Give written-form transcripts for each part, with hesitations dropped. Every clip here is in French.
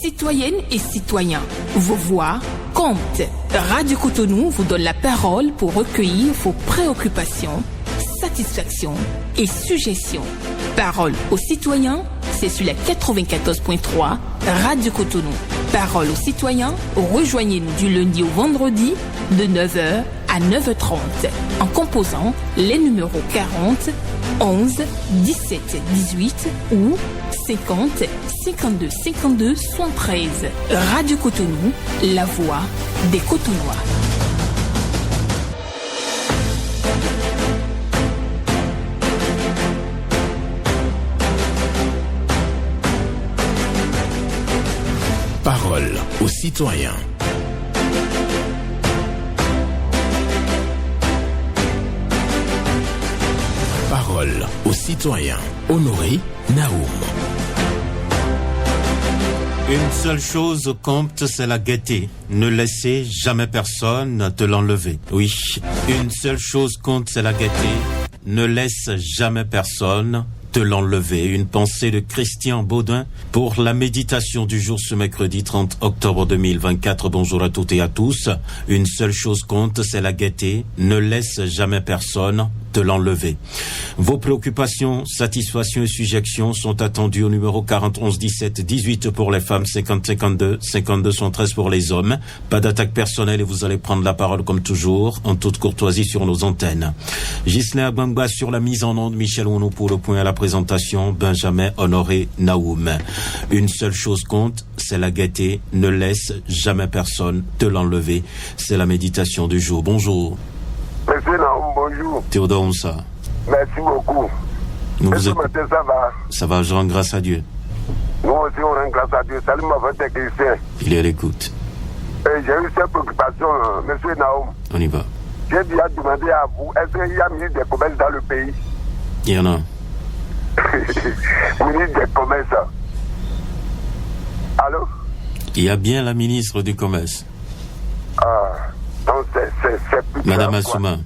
Citoyennes et citoyens, vos voix comptent. Radio Cotonou vous donne la parole pour recueillir vos préoccupations, satisfactions et suggestions. Parole aux citoyens, c'est sur la 94.3 Radio Cotonou. Parole aux citoyens, rejoignez-nous du lundi au vendredi de 9h à 9h30 en composant les numéros 40 11 17 18 ou 50 52 52 73. Radio Cotonou, la voix des Cotonois. Parole aux citoyens. Parole aux citoyens. Honoré Naoum. Une seule chose compte, c'est la gaieté. Ne laissez jamais personne te l'enlever. Oui, une seule chose compte, c'est la gaieté. Ne laisse jamais personne te l'enlever. Une pensée de Christian Baudin pour la méditation du jour ce mercredi 30 octobre 2024. Bonjour à toutes et à tous. Une seule chose compte, c'est la gaieté. Ne laisse jamais personne te l'enlever. Vos préoccupations, satisfactions et suggestions sont attendues au numéro 40 11 17 18 pour les femmes, 50 52 52 113 pour les hommes. Pas d'attaque personnelle et vous allez prendre la parole comme toujours en toute courtoisie sur nos antennes. Ghislain Agbangba sur la mise en onde, Michel Ounou pour le point à la présentation, Benjamin Honoré Naoum. Une seule chose compte, c'est la gaieté. Ne laisse jamais personne te l'enlever. C'est la méditation du jour. Bonjour. Monsieur Naoum, bonjour. Théodore Onsa. Merci beaucoup. Est-ce que matin, ça va? Ça va, je rends grâce à Dieu. Nous aussi, on rend grâce à Dieu. Salut, ma votre technicien. Il est à l'écoute. J'ai eu cette préoccupation, monsieur Naoum. On y va. J'ai déjà demandé à vous, est-ce qu'il y a ministre des commerces dans le pays? Il y en a. Ministre des commerces. Allô? Il y a bien la ministre du Commerce. Donc c'est plus Madame grave, Assouma.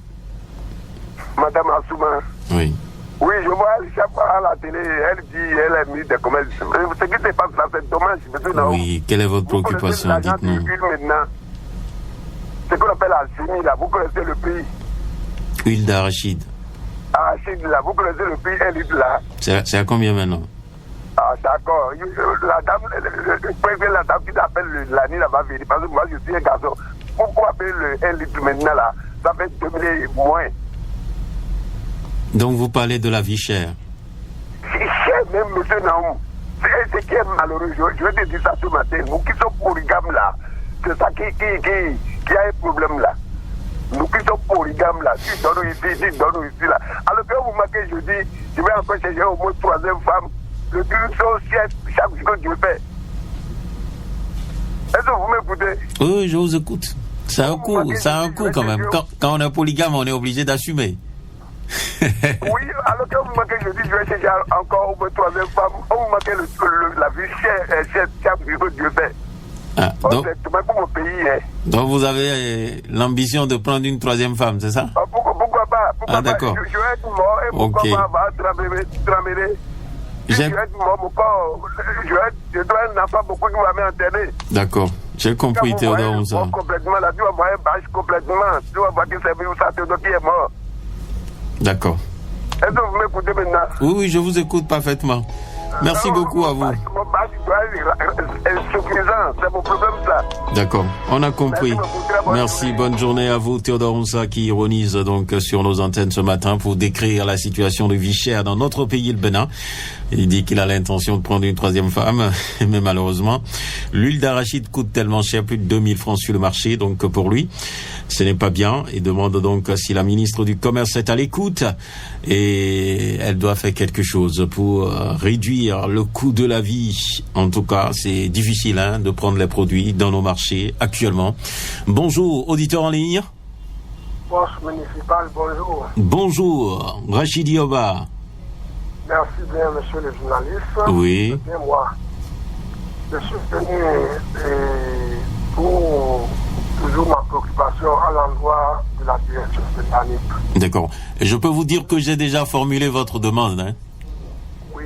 Madame Assouma. Oui. Oui, je vois chaque fois à la télé, elle dit, elle est ministre des commerces. Ce qui se passe là, c'est dommage, monsieur Naoum. Oui, quelle est votre préoccupation? Dites-nous. Maintenant, ce qu'on appelle Alchimie, là, vous connaissez le prix. Huile d'arachide. Arachide, là, vous connaissez le prix, 1 litre, là. C'est à combien maintenant? Ah, d'accord. La dame, la dame qui t'appelle l'année, là, va venir. Parce que moi, je suis un garçon. Pourquoi appeler le 1 litre maintenant, là? Ça fait 2 millions moins. Donc vous parlez de la vie chère. C'est cher même, monsieur Naoum. C'est ce qui est malheureux. Je vais te dire ça ce matin. Nous qui sommes polygames là, c'est ça qui a un problème là. Nous qui sommes polygames là, tu donnes ici, là. Alors que vous marquez, je dis, je vais encore chercher au moins 3e femme. Le truc sont chers chaque jour que Dieu fait. Est-ce que vous m'écoutez? Oui, je vous écoute. Ça a un coût quand même. Quand on est polygame, on est obligé d'assumer. Oui, alors que vous marquez, je dis, je vais chercher encore au moins 3e femme. Vous marquez la vie chère chaque jour que Dieu fait. Ah, donc, c'est même pour mon pays. Hein. Donc vous avez l'ambition de prendre une 3e femme, c'est ça? Pourquoi pas? Ah, d'accord. Je vais être mort et pourquoi pas tramer. Je vais être mort, mon corps. Je dois un enfant beaucoup qui va m'enterrer. D'accord. J'ai compris, Théodore Onsa. Complètement, là, tu vas voir un bâche complètement. Tu vas voir que c'est vu ça, Théodore qui est mort. D'accord. Est-ce que vous m'écoutez maintenant? Oui, je vous écoute parfaitement. Merci beaucoup à vous. Mon bâche est insuffisant, c'est mon problème ça. D'accord, on a compris. Merci, bonne journée à vous, Théodore Onsa, qui ironise donc sur nos antennes ce matin pour décrire la situation de vie chère dans notre pays, le Bénin. Il dit qu'il a l'intention de prendre une 3e femme, mais malheureusement, l'huile d'arachide coûte tellement cher, plus de 2000 francs sur le marché, donc pour lui, ce n'est pas bien. Il demande donc si la ministre du Commerce est à l'écoute et elle doit faire quelque chose pour réduire le coût de la vie. En tout cas, c'est difficile de prendre les produits dans nos marchés actuellement. Bonjour, auditeur en ligne. Poste municipal, bonjour. Bonjour, Rachidi Oba. Merci bien, monsieur le journaliste. Oui. C'est bien moi. Je suis venu pour toujours ma préoccupation à l'endroit de la direction britannique. D'accord. Et je peux vous dire que j'ai déjà formulé votre demande. Oui.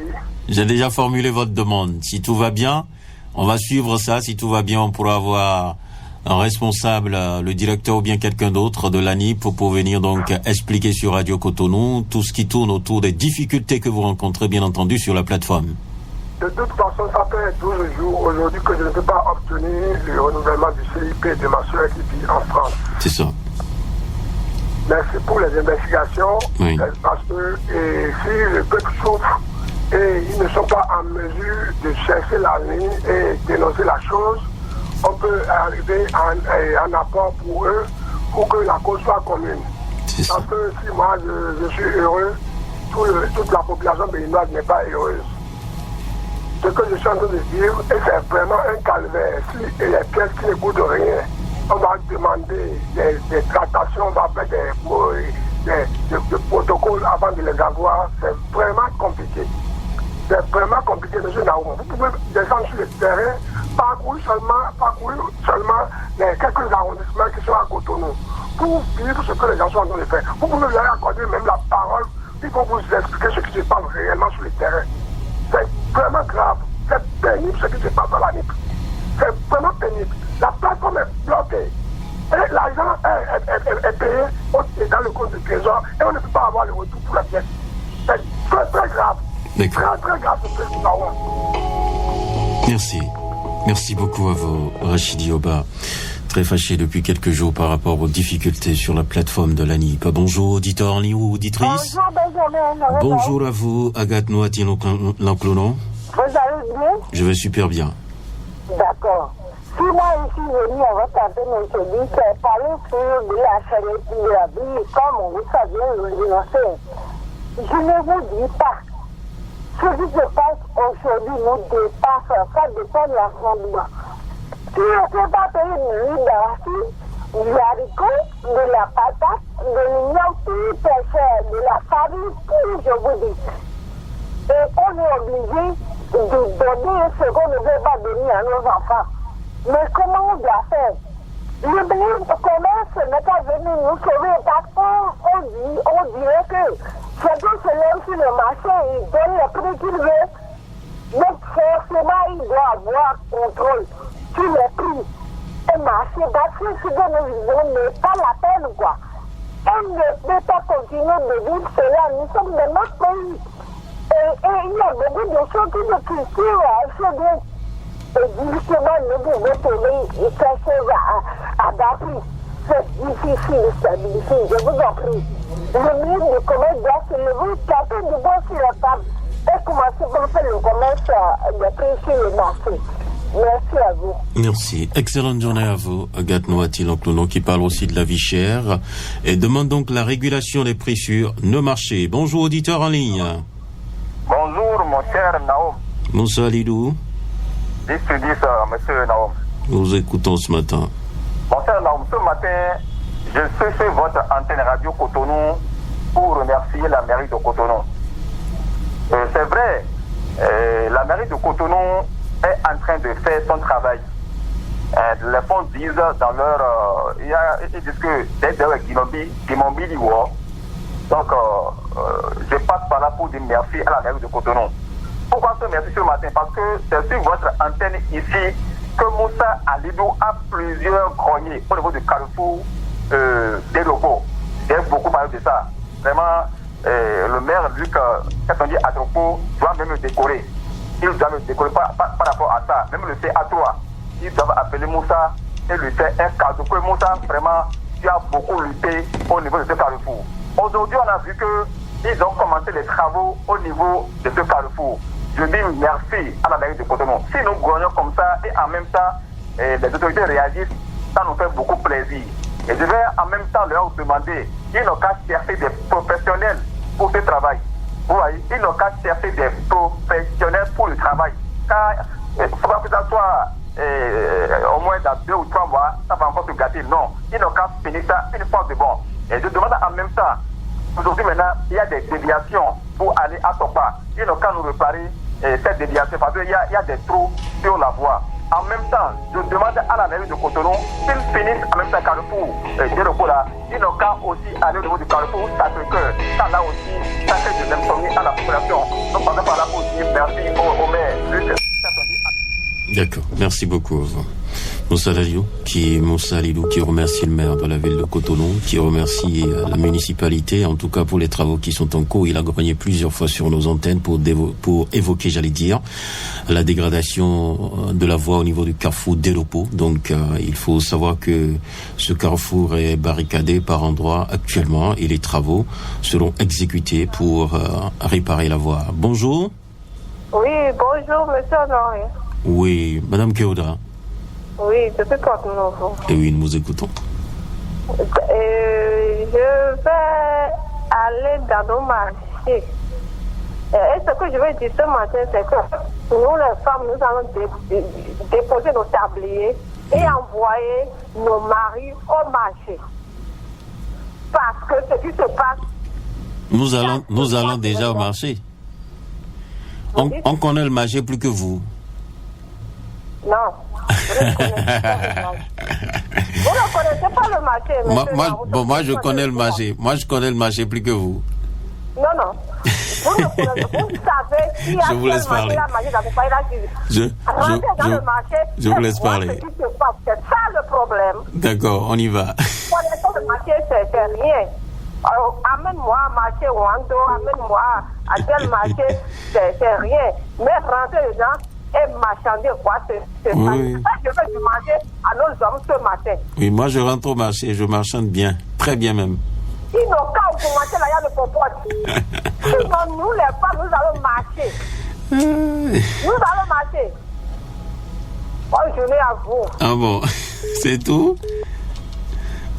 J'ai déjà formulé votre demande. Si tout va bien, On va suivre ça. Si tout va bien, on pourra avoir un responsable, le directeur ou bien quelqu'un d'autre de l'ANIP pour venir donc expliquer sur Radio Cotonou tout ce qui tourne autour des difficultés que vous rencontrez, bien entendu, sur la plateforme. De toute façon, ça fait 12 jours aujourd'hui que je ne peux pas obtenir le renouvellement du CIP de ma soeur qui vit en France. C'est ça. Merci pour les investigations, oui. Parce que si le peuple souffre et ils ne sont pas en mesure de chercher la ligne et dénoncer la chose, on peut arriver à un apport pour eux pour que la cause soit commune. Parce que si moi je suis heureux, toute la population béninoise n'est pas heureuse. Ce que je suis en train de dire, et c'est vraiment un calvaire. Si il y a des pièces qui ne coûtent rien, on va demander des tractations, on va faire des protocoles avant de les avoir. C'est vraiment compliqué. C'est vraiment compliqué, M. Naoum. Vous pouvez descendre sur le terrain, parcourir seulement les quelques arrondissements qui sont à Cotonou pour vivre ce que les gens sont en train de faire. Vous pouvez leur accorder même la parole, ils vont vous expliquer ce qui se passe réellement sur le terrain. C'est vraiment grave, c'est pénible ce qui se passe dans la NIP. C'est vraiment pénible. La plateforme est bloquée. Et l'argent est payé dans le compte du trésor et on ne peut pas avoir le retour pour la pièce. C'est très très grave. Très très grave ce que nous avons. Merci. Merci beaucoup à vous, Rachidi Oba. Très fâché depuis quelques jours par rapport aux difficultés sur la plateforme de l'ANIP. Bonjour, auditeur en ligne ou auditrice. Bonjour à vous, Agathe Noati Lanclonon. Vous allez bien? Je vais super bien. D'accord. Si moi ici venu à votre antenne aujourd'hui, c'est parler sur de la charité de la vie, comme vous savez le dénoncer. Je ne vous dis pas. Ce qui se passe aujourd'hui nous dépasse, ça dépend de l'enfant. Si on ne peut pas payer une nuit d'arachide, du haricot, de la patate, de l'oignon, tout est cher, de la farine, tout, je vous dis. Et on est obligé de donner ce qu'on ne veut pas donner à nos enfants. Mais comment on doit faire? Le commerce n'est pas venu nous sauver parce qu'on dirait que chacun se lève sur le marché, il donne le prix qu'il veut. Donc forcément, il doit avoir contrôle sur les prix. Et marché, parce que ce que nous vivons n'est pas la peine, quoi. On ne peut pas continuer de vivre cela. Nous sommes dans notre pays. Et il y a beaucoup de choses qui nous cultivent chez nous. Et justement, nous devons trouver quelque chose à bâtir. C'est difficile, c'est difficile, je vous en prie. Le ministre du commerce doit se lever, taper du bon sur la table et commencer par faire le commerce de prix sur le marché. Merci à vous. Merci. Excellente journée à vous, Agathe Noati Lanclonon, qui parle aussi de la vie chère et demande donc la régulation des prix sur nos marchés. Bonjour, auditeur en ligne. Bonjour, mon cher Naoum. Bonsoir, Lidou. 10 sur 10, monsieur Naoum. Nous écoutons ce matin. Mon cher Naoum, ce matin, je suis sur votre antenne Radio Cotonou pour remercier la mairie de Cotonou. C'est vrai, la mairie de Cotonou est en train de faire son travail. Les fonds disent dans leur... ils disent que c'est de Gimombi. Donc, je passe par là pour dire merci à la mairie de Cotonou. Pourquoi ce merci ce matin? Parce que c'est sur votre antenne ici que Moussa Alidou a plusieurs greniers au niveau du carrefour des locaux. J'ai beaucoup parlé de ça. Vraiment, le maire Luc Kassandi Adropo doit même me décorer. Il doit me décorer par rapport à ça. Même le CA3, ils doivent appeler Moussa et lui faire un cadeau. Que Moussa, vraiment, tu as beaucoup lutté au niveau de ce carrefour. Aujourd'hui, on a vu qu'ils ont commencé les travaux au niveau de ce carrefour. Je dis merci à la mairie de Cotonou. Si nous grognons comme ça et en même temps, les autorités réagissent, ça nous fait beaucoup plaisir. Et je vais en même temps leur demander, ils n'ont qu'à chercher des professionnels pour ce travail. Vous voyez, ils n'ont qu'à chercher des professionnels pour le travail. Car il ne faut pas que ça soit au moins dans 2 ou 3 mois, ça va encore se gâter. Non, ils n'ont qu'à finir ça une fois de bon. Et je demande en même temps, aujourd'hui maintenant, il y a des déviations pour aller à Topa. Ils n'ont qu'à nous réparer cette déviation parce qu'il y a des trous sur la voie. En même temps, je demande à la mairie de Cotonou qu'ils finissent en même temps Carrefour des là. Ils n'ont qu'à aussi aller au niveau du Carrefour Sacré-Cœur. Ça là aussi, ça fait de l'insomnie à la population. Donc, par là pour dire merci au maire Luc. D'accord, merci beaucoup. Moussa Lidou qui remercie le maire de la ville de Cotonou, qui remercie la municipalité, en tout cas pour les travaux qui sont en cours. Il a grogné plusieurs fois sur nos antennes pour évoquer, la dégradation de la voie au niveau du carrefour d'Elopo. Donc, il faut savoir que ce carrefour est barricadé par endroits actuellement et les travaux seront exécutés pour réparer la voie. Bonjour. Oui, bonjour, monsieur Honoré. Oui, Madame Keoda. Oui, depuis Cotonou. Et oui, nous vous écoutons. Je vais aller dans nos marchés. Et ce que je veux dire ce matin, c'est que nous, les femmes, nous allons déposer nos tabliers et envoyer nos maris au marché. Parce que ce qui se passe... Nous allons déjà au marché. On connaît le marché plus que vous. Non. Vous ne connaissez pas le marché. Moi, je connais le marché. Moi, je connais le marché plus que vous. Non. Vous savez qui a je vous laisse parler. Je vous laisse parler. C'est ça le problème. D'accord, on y va. Connaissez le marché, c'est rien. Alors, amène-moi à marché Wando, amène-moi à tel marché, c'est rien. Mais rentrer dedans et marchander, quoi, c'est oui. ça. Je veux du marché à nos hommes ce matin. Oui, moi je rentre au marché et je marchande bien, très bien même. Sinon, quand vous commencez là, il y a le popote. Sinon, nous les femmes, nous allons marcher. Nous allons marcher. Bonne journée à vous. Ah bon, c'est tout?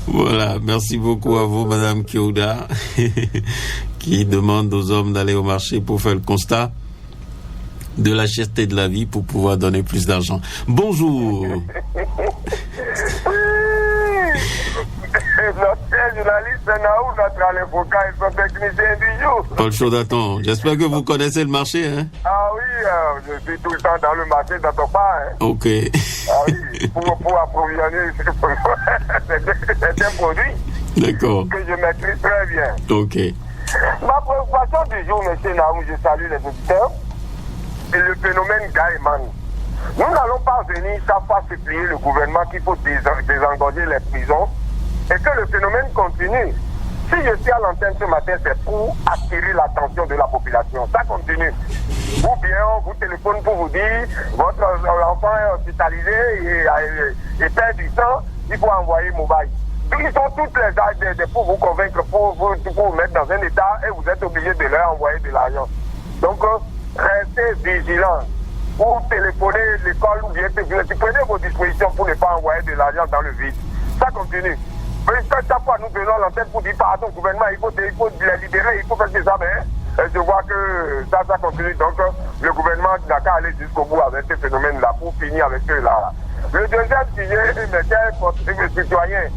Voilà, merci beaucoup à vous, Madame Keoda, qui demande aux hommes d'aller au marché pour faire le constat de la cherté de la vie pour pouvoir donner plus d'argent. Bonjour. Notre journaliste Naou, notre avocat et son technicien du jour. Paul Chaudaton, j'espère que vous connaissez le marché, hein? Ah oui, je suis tout le temps dans le marché d'Atopa, hein. Ok. Ah oui, pour approvisionner certains produits. D'accord. Que je maîtrise très bien. Ok. Ma préoccupation du jour, monsieur Naou, je salue les auditeurs, c'est le phénomène Gaïman. Nous n'allons pas venir chaque fois supplier le gouvernement qu'il faut désengorger les prisons et que le phénomène continue. Si je suis à l'antenne ce matin, c'est pour attirer l'attention de la population. Ça continue. Ou bien on vous téléphone pour vous dire votre enfant est hospitalisé et perd du sang, il faut envoyer mobile. Donc ils ont toutes les aides pour vous convaincre, pour vous mettre dans un état et vous êtes obligé de leur envoyer de l'argent. Donc restez vigilants. Ou téléphonez l'école ou bien prenez vos dispositions pour ne pas envoyer de l'argent dans le vide. Ça continue. Mais chaque fois nous venons à l'antenne pour dire pardon au gouvernement, il faut les libérer, il faut faire ça, mais je vois que ça continue. Donc le gouvernement n'a qu'à aller jusqu'au bout avec ce phénomène-là pour finir avec ceux-là. Le deuxième sujet, mes chers citoyens,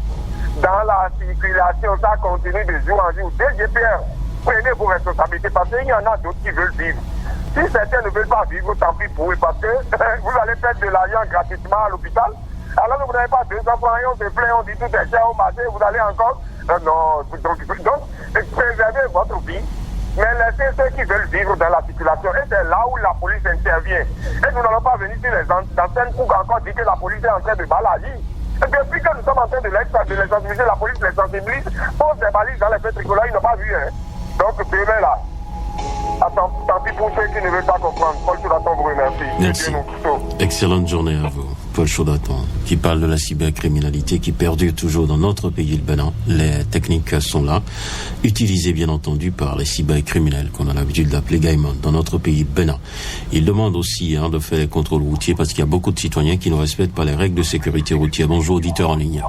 dans la circulation, ça continue de jour en jour. DGPR, prenez vos responsabilités parce qu'il y en a d'autres qui veulent vivre. Si certains ne veulent pas vivre, tant pis pour eux, parce que vous allez perdre de l'argent gratuitement à l'hôpital. Alors que vous n'avez pas 200 francs, on se plaint, on dit tout est cher au marché, vous allez encore. Non, donc préservez votre vie, mais laissez ceux qui veulent vivre dans la circulation. Et c'est là où la police intervient. Et nous n'allons pas venir sur les antennes pour encore dire que la police est en train de balayer. Et depuis que nous sommes en train de les sensibiliser, la police les sensibilise, pose des balises dans les feux tricolores, ils n'ont pas vu. Hein. Donc, demain là. Tant pis pour ceux qui ne veulent pas comprendre. Paul Chaudaton vous remercie. Merci. Excellente journée à vous. Paul Chaudaton, qui parle de la cybercriminalité qui perdure toujours dans notre pays, le Bénin. Les techniques sont là, utilisées bien entendu par les cybercriminels qu'on a l'habitude d'appeler Gaïman dans notre pays, Bénin. Il demande aussi de faire les contrôles routiers parce qu'il y a beaucoup de citoyens qui ne respectent pas les règles de sécurité routière. Bonjour, auditeur en ligne.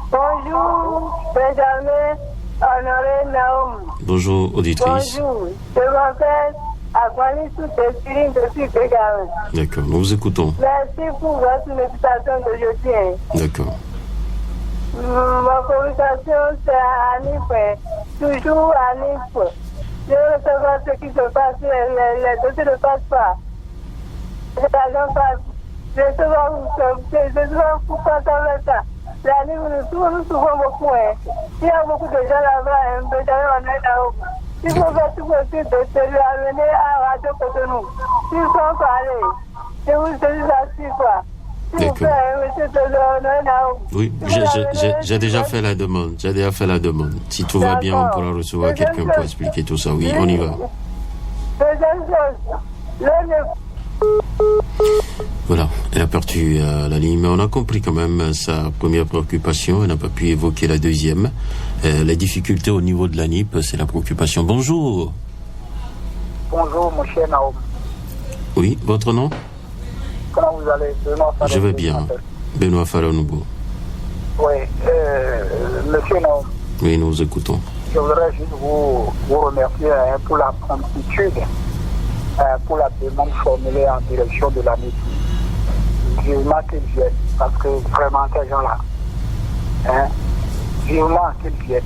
Bonjour, Benjamin. Honoré Naoum. Bonjour, auditrice. Bonjour, je m'appelle Aguani Soutespirine depuis Bégarin. D'accord, nous vous écoutons. Merci pour votre invitation d'aujourd'hui. D'accord. Ma communication, c'est à Anif, toujours à Anif. Je veux savoir ce qui se passe, les dossiers ne passent pas. Les agents passent. Je sais pas pourquoi ça va ça. La nuit, nous souvent beaucoup. Il y a beaucoup de gens là-bas, on est là-haut. Il faut faire tout possible de se lui amener à Radio Cotonou. S'ils sont parlés, Je vous salue là-dessus, quoi. S'il vous plaît, monsieur Honoré Naoum. Oui, j'ai déjà fait la demande. Si tout va bien, on pourra recevoir quelqu'un pour expliquer tout ça. Oui, on y va. Deuxième chose, Voilà, elle a perdu la ligne, mais on a compris quand même sa première préoccupation. Elle n'a pas pu évoquer la deuxième. Les difficultés au niveau de la NIP, c'est la préoccupation. Bonjour. Bonjour, mon cher Naoum. Oui, votre nom? Comment vous allez? Je vais bien. Benoît Faronoubo. Oui, monsieur Naoum. Oui, nous vous écoutons. Je voudrais juste vous remercier pour la promptitude, pour la demande formulée en direction de la NIP. Vivement qu'ils viennent, parce que vraiment, ces gens-là, vivement qu'ils viennent.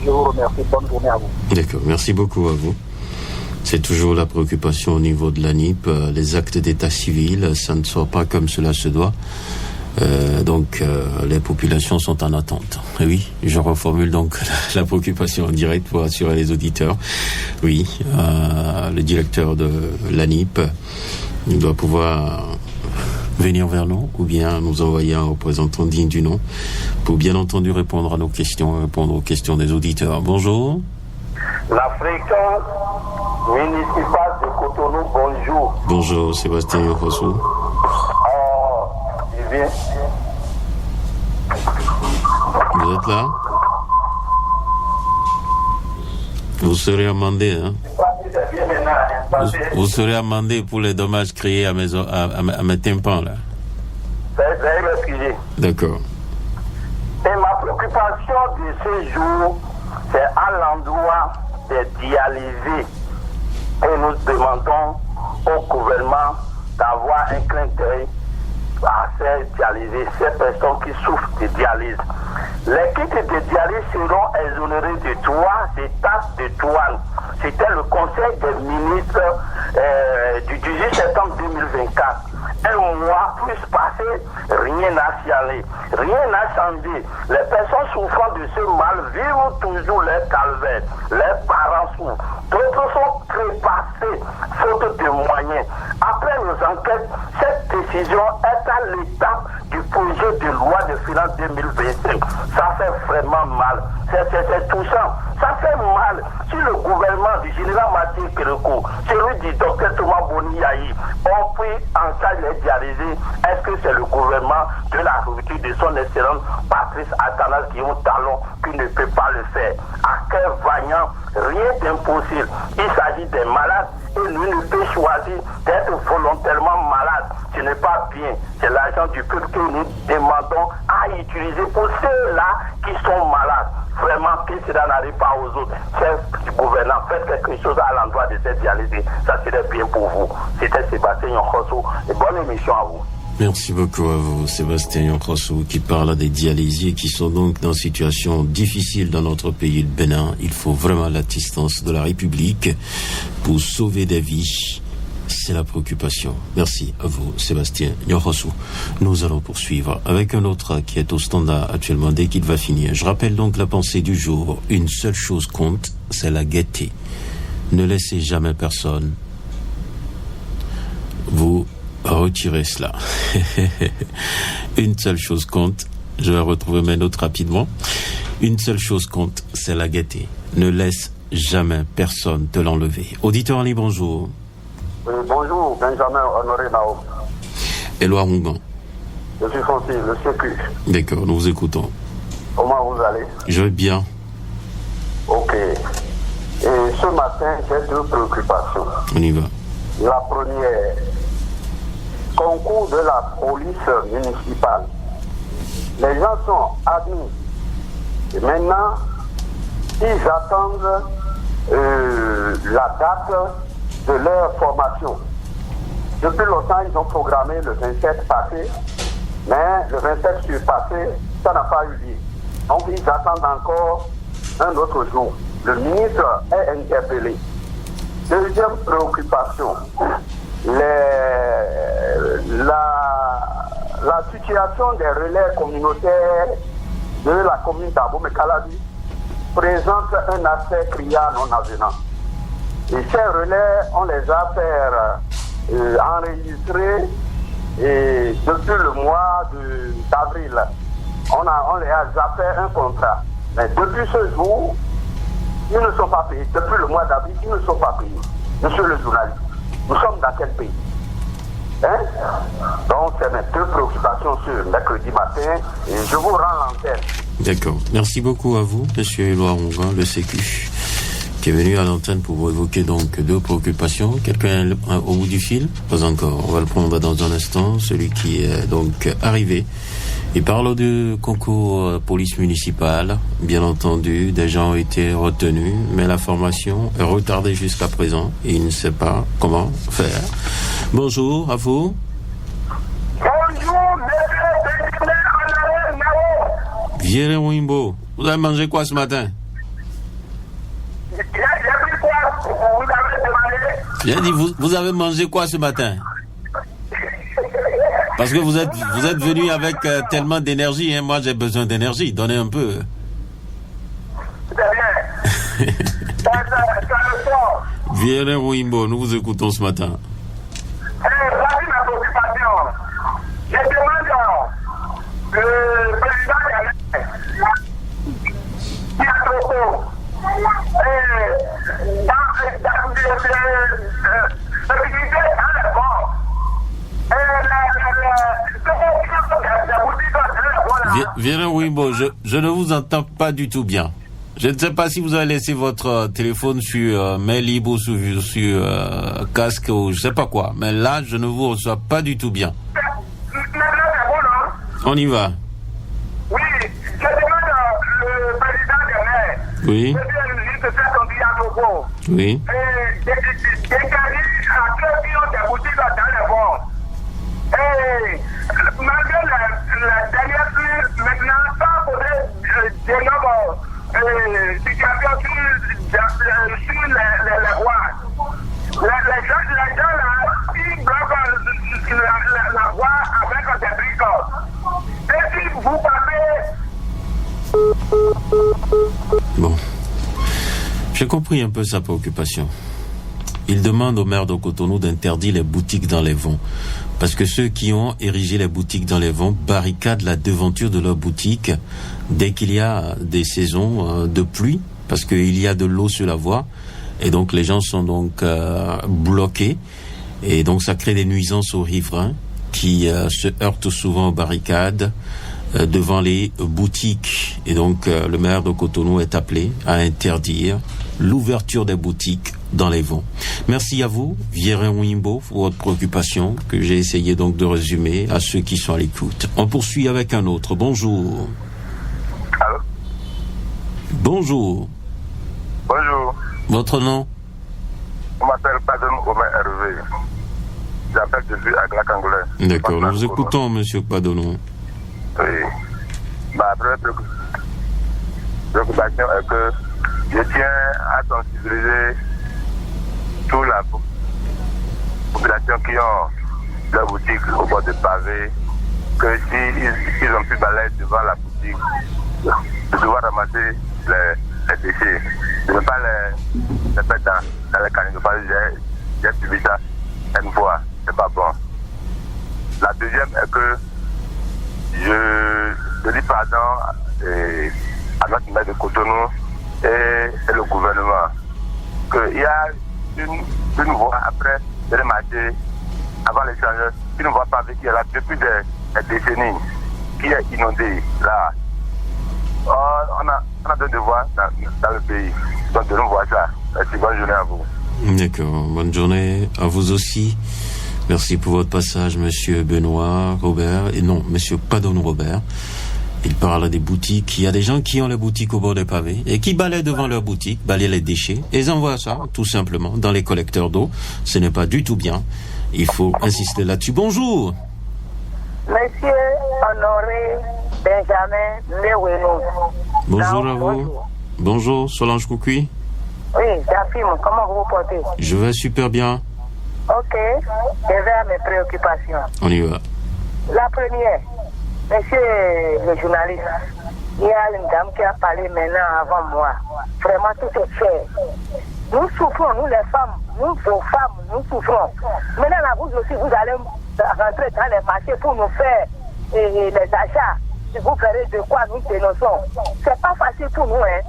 Je vous remercie. Bonne journée à vous. D'accord, merci beaucoup à vous. C'est toujours la préoccupation au niveau de la NIP. Les actes d'état civil, ça ne sort pas comme cela se doit. Donc, les populations sont en attente. Et oui, je reformule donc la préoccupation en direct pour assurer les auditeurs. Oui, le directeur de la NIP, il doit pouvoir venir vers nous ou bien nous envoyer un représentant digne du nom pour bien entendu répondre à nos questions, répondre aux questions des auditeurs. Bonjour. La fréquence municipale de Cotonou, bonjour. Bonjour, Sébastien Yokosu. Il vient. Vous êtes là? Vous serez amendé, hein? Vous serez amendé pour les dommages créés à mes tympans, là. Veuillez m'excuser. D'accord. Et ma préoccupation de ce jour, c'est à l'endroit des dialysés. Et nous demandons au gouvernement d'avoir un clin d'œil à ces dialysés, ces personnes qui souffrent de dialyse. Les kits de dialyse seront exonérés de droits et taxes de douane. C'était le Conseil des ministres du 18 septembre 2024. Un mois plus passé, rien n'a chialé, rien n'a changé. Les personnes souffrant de ce mal vivent toujours les calvaires. Les parents souffrent. D'autres sont trépassés, faute de moyens. Après nos enquêtes, cette décision est à l'étape du projet de loi de finances 2025. Ça fait vraiment mal. C'est touchant. Ça fait mal si le gouvernement du général Mathieu Kérékou, celui du docteur Thomas Boni Yahi, ont pris en charge les dialysés. Est-ce que c'est le gouvernement de la rupture de son excellence Patrice Atanas Guillaume Talon qui ne peut pas le faire? À cœur vaillant, rien d'impossible. Il s'agit des malades et lui ne peut choisir d'être volontairement malade. Ce n'est pas bien. C'est l'argent du peuple que nous demandons à utiliser pour ceux-là qui sont malades. Vraiment, que cela n'arrive pas aux autres. Chef du gouvernement, faites quelque chose à l'endroit de cette dialysés. Ça serait bien pour vous. C'était Sébastien Yokosu. Et bonne émission à vous. Merci beaucoup à vous, Sébastien Yokosu, qui parle des dialysiers qui sont donc dans une situation difficile dans notre pays, le Bénin. Il faut vraiment l'assistance de la République pour sauver des vies. C'est la préoccupation. Merci à vous, Sébastien Yokosu. Nous allons poursuivre avec un autre qui est au standard actuellement dès qu'il va finir. Je rappelle donc la pensée du jour. Une seule chose compte, c'est la gaieté. Ne laissez jamais personne vous retirer cela. Une seule chose compte. Je vais retrouver mes notes rapidement. Une seule chose compte, c'est la gaieté. Ne laisse jamais personne te l'enlever. Auditeur Ali, bonjour. Oui, bonjour, Benjamin Honoré Naoum. Éloi Rongan. Je suis Francis, le CQ. D'accord, nous vous écoutons. Comment vous allez? Je vais bien. Ok. Et ce matin, j'ai deux préoccupations. On y va. La première, concours de la police municipale. Les gens sont admis. Et maintenant, ils attendent la date de leur formation. Depuis longtemps, ils ont programmé le 27 passé, mais le 27 surpassé, ça n'a pas eu lieu. Donc, ils attendent encore un autre jour. Le ministre est interpellé. Deuxième préoccupation, la situation des relais communautaires de la commune d'Abomey-Calavi présente un aspect criard non avenant. Et ces relais, on les a fait enregistrés et depuis le mois d'avril. On les a déjà fait un contrat. Mais depuis ce jour, ils ne sont pas payés. Depuis le mois d'avril, ils ne sont pas payés. Monsieur le journaliste, nous sommes dans quel pays? Donc, c'est mes deux préoccupations sur mercredi matin et je vous rends l'antenne. D'accord. Merci beaucoup à vous, monsieur Éloi Rongan, le Sécu, qui est venu à l'antenne pour vous évoquer donc deux préoccupations. Quelqu'un au bout du fil? Pas encore. On va le prendre dans un instant. Celui qui est donc arrivé. Il parle du concours police municipale. Bien entendu, des gens ont été retenus, mais la formation est retardée jusqu'à présent et il ne sait pas comment faire. Bonjour à vous. Bonjour, monsieur Nao. Vieux Wimbo, vous avez mangé quoi ce matin? J'ai pris quoi? Vous avez demandé? J'ai dit, vous avez mangé quoi ce matin? Parce que vous êtes venu avec tellement d'énergie, hein. Moi j'ai besoin d'énergie, donnez un peu. C'est bien. Vieux Wimbo, nous vous écoutons ce matin. Voici ma préoccupation. Je demande le président qui a trop tôt. Viens Wimbo, je ne vous entends pas du tout bien. Je ne sais pas si vous avez laissé votre téléphone sur main libre ou sur casque ou je sais pas quoi. Mais là, je ne vous reçois pas du tout bien. On y va. Oui, je demande le président des maires. Oui. Oui. Malgré la dernière pluie, maintenant, sans poser d'énormes situations sur les voies. Les gens là, ils bloquent la voie avec des briques. Et si vous partez... Bon. J'ai compris un peu sa préoccupation. Il demande au maire de Cotonou d'interdire les boutiques dans les vents. Parce que ceux qui ont érigé les boutiques dans les vents barricadent la devanture de leur boutique dès qu'il y a des saisons de pluie, parce qu'il y a de l'eau sur la voie. Et donc les gens sont donc bloqués. Et donc ça crée des nuisances aux riverains qui se heurtent souvent aux barricades devant les boutiques. Et donc le maire de Cotonou est appelé à interdire l'ouverture des boutiques dans les vents. Merci à vous, Vieux Wimbo, pour votre préoccupation que j'ai essayé donc de résumer à ceux qui sont à l'écoute. On poursuit avec un autre. Bonjour. Allô? Bonjour. Bonjour. Votre nom? On m'appelle Padon Omer Hervé. J'appelle depuis à Glacangolais. D'accord, nous vous écoutons, monsieur Padono. Oui. Ma première préoccupation est que je tiens à sensibiliser toute la population qui ont leur boutique au bord de pavé, que s'ils ont pu balayer devant la boutique, de devoir ramasser les déchets, de ne pas les mettre dans les caniveaux. J'ai subi ça une fois, c'est pas bon. La deuxième est que je dis pardon à notre maire de Cotonou et le gouvernement qu'il y a une voie après le marché, avant l'échange, une voie pavée qui est là depuis des décennies, qui est inondée là. On a deux devoirs dans le pays, donc de nous voir ça. Merci, bonne journée à vous. D'accord, bonne journée à vous aussi. Merci pour votre passage, monsieur Benoît Robert, et non, monsieur Padon Robert. Il parle des boutiques. Il y a des gens qui ont les boutiques au bord des pavés et qui balaient devant leur boutique, balaient les déchets et ils envoient ça, tout simplement, dans les collecteurs d'eau. Ce n'est pas du tout bien. Il faut insister là-dessus. Bonjour. Monsieur Honoré Benjamin Leweno. Bonjour à vous. Bonjour, Solange Koukoui. Oui, j'affirme. Comment vous vous portez? Je vais super bien. Ok, je vais à mes préoccupations. On y va. La première, monsieur le journaliste, il y a une dame qui a parlé maintenant avant moi. Vraiment, tout est fait. Nous souffrons, nous les femmes, nous, vos femmes, nous souffrons. Maintenant, là, vous aussi, vous allez rentrer dans les marchés pour nous faire les achats. Vous verrez de quoi nous dénonçons. C'est pas facile pour nous, hein.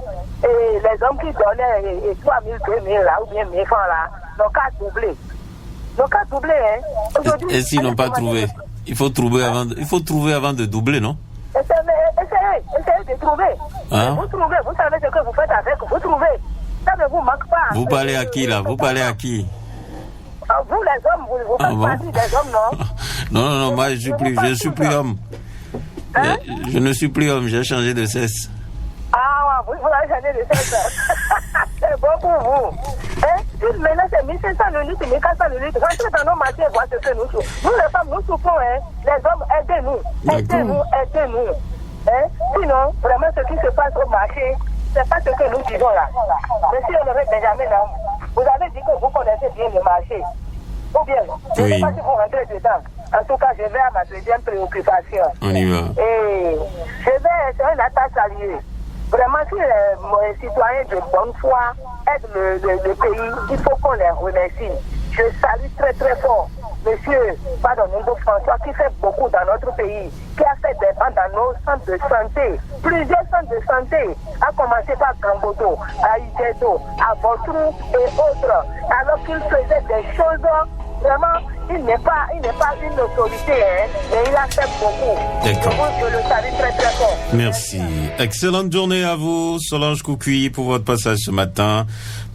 Et les hommes qui donnaient 3 000, 2 000 là, ou bien 1 000 francs là, n'ont qu'à doubler. Hein. Et s'ils n'ont pas trouvé, il faut trouver avant de doubler, non? Essayez de trouver. Hein? Vous trouvez, vous savez ce que vous faites avec, vous trouvez. Ça ne vous manque pas. Vous parlez à qui là? Vous parlez à qui? Vous les hommes, vous faites partie des hommes, non? Non, moi je suis plus homme. Hein? Je ne suis plus homme, j'ai changé de sexe. Ah, vous avez changé de sexe. C'est bon pour vous. Hein? Maintenant, c'est 1500 le litre, 1400 le litre. Rentrez dans nos marchés et voyez ce que nous souffrons. Nous, les femmes, nous souffrons. Hein? Les hommes, aidez-nous. Aidez-nous. Hein? Sinon, vraiment, ce qui se passe au marché, c'est pas ce que nous disons là. Monsieur Honoré Benjamin, là, vous avez dit que vous connaissez bien le marché. Ou bien, je ne sais pas si vous rentrez dedans. En tout cas, je vais à ma deuxième préoccupation. On y va. Et je vais faire une attaque saluée. Vraiment, si les citoyens de bonne foi aident le pays, il faut qu'on les remercie. Je salue très très fort Monsieur François qui fait beaucoup dans notre pays, qui a fait des bancs dans nos centres de santé, plusieurs centres de santé, à commencer par Gambodo, à Igedo, à Botrou et autres, alors qu'il faisait des choses. Vraiment, il n'est pas une autorité, hein, mais il a fait beaucoup. D'accord. Je le salue très très fort. Merci. Excellente journée à vous, Solange Koukui, pour votre passage ce matin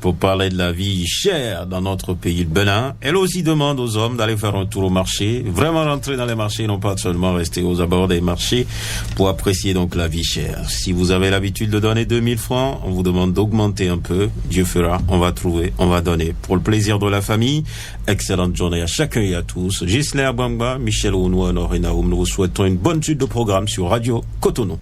pour parler de la vie chère dans notre pays, le Bénin. Elle aussi demande aux hommes d'aller faire un tour au marché, vraiment rentrer dans les marchés, non pas seulement rester aux abords des marchés pour apprécier donc la vie chère. Si vous avez l'habitude de donner 2000 francs, on vous demande d'augmenter un peu. Dieu fera, on va trouver, on va donner. Pour le plaisir de la famille, excellente journée à chacun et à tous. Gisler Bamba, Michel Ounou, Honoré Naoum, nous vous souhaitons une bonne suite de programme sur Radio Cotonou.